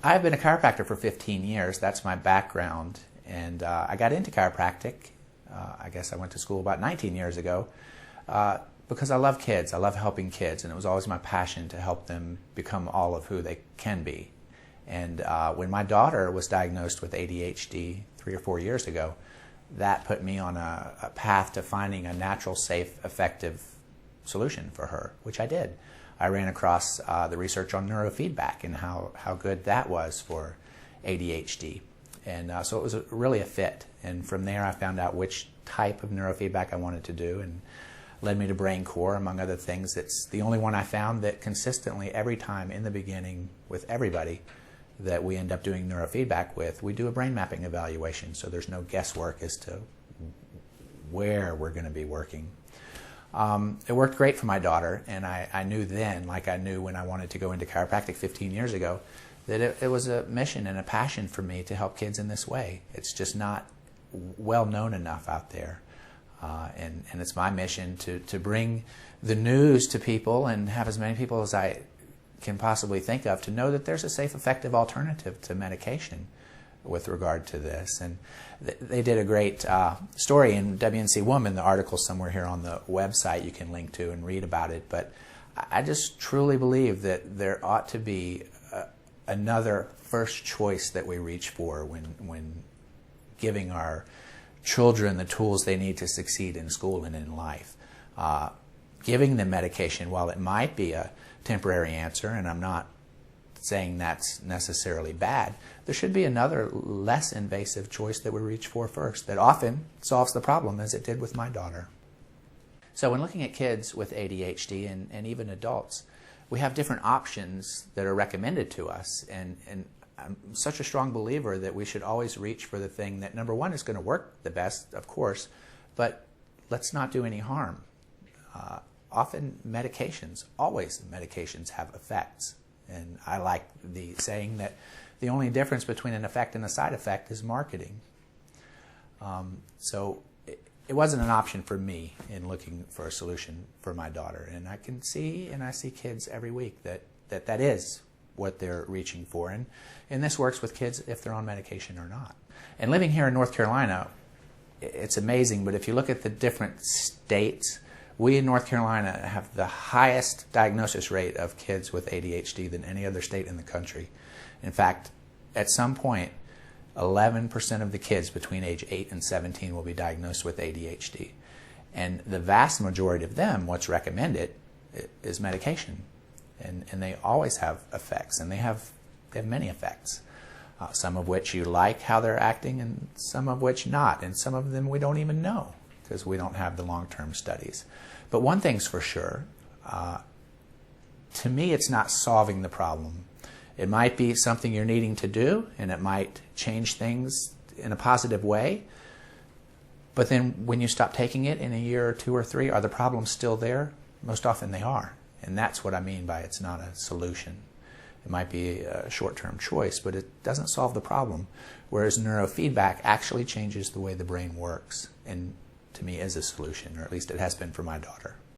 I've been a chiropractor for 15 years. That's my background. And I got into chiropractic, I guess I went to school about 19 years ago, because I love kids. I love helping kids, and it was always my passion to help them become all of who they can be. And when my daughter was diagnosed with ADHD 3 or 4 years ago, that put me on a path to finding a natural, safe, effective solution for her, which I did. I ran across the research on neurofeedback and how good that was for ADHD. And so it was really a fit. And from there I found out which type of neurofeedback I wanted to do, and led me to BrainCore, among other things. It's the only one I found that consistently, every time in the beginning with everybody that we end up doing neurofeedback with, we do a brain mapping evaluation, so there's no guesswork as to where we're going to be working. It worked great for my daughter, and I knew then, like I knew when I wanted to go into chiropractic 15 years ago, that it was a mission and a passion for me to help kids in this way. It's just not well known enough out there. And it's my mission to bring the news to people and have as many people as I can possibly think of to know that there's a safe, effective alternative to medication with regard to this. And they did a great story in WNC Woman, the article somewhere here on the website you can link to and read about it. But I just truly believe that there ought to be another first choice that we reach for when giving our children the tools they need to succeed in school and in life. Giving them medication, while it might be a temporary answer, and I'm not saying that's necessarily bad, there should be another less invasive choice that we reach for first that often solves the problem, as it did with my daughter. So when looking at kids with ADHD and even adults, we have different options that are recommended to us, and I'm such a strong believer that we should always reach for the thing that, number one, is going to work the best, of course, but let's not do any harm. Often always medications have effects. And I like the saying that the only difference between an effect and a side effect is marketing. So it wasn't an option for me in looking for a solution for my daughter. And I can see, and I see kids every week that is what they're reaching for. And this works with kids if they're on medication or not. And living here in North Carolina, it's amazing, but if you look at the different states, we in North Carolina have the highest diagnosis rate of kids with ADHD than any other state in the country. In fact, at some point, 11% of the kids between age 8 and 17 will be diagnosed with ADHD. And the vast majority of them, what's recommended, is medication. And they always have effects, and they have many effects. Some of which you like how they're acting, and some of which not. And some of them we don't even know, because we don't have the long-term studies. But one thing's for sure, to me it's not solving the problem. It might be something you're needing to do, and it might change things in a positive way, but then when you stop taking it in a year or 2 or 3, are the problems still there? Most often they are, and that's what I mean by it's not a solution. It might be a short-term choice, but it doesn't solve the problem, whereas neurofeedback actually changes the way the brain works, and to me is a solution, or at least it has been for my daughter.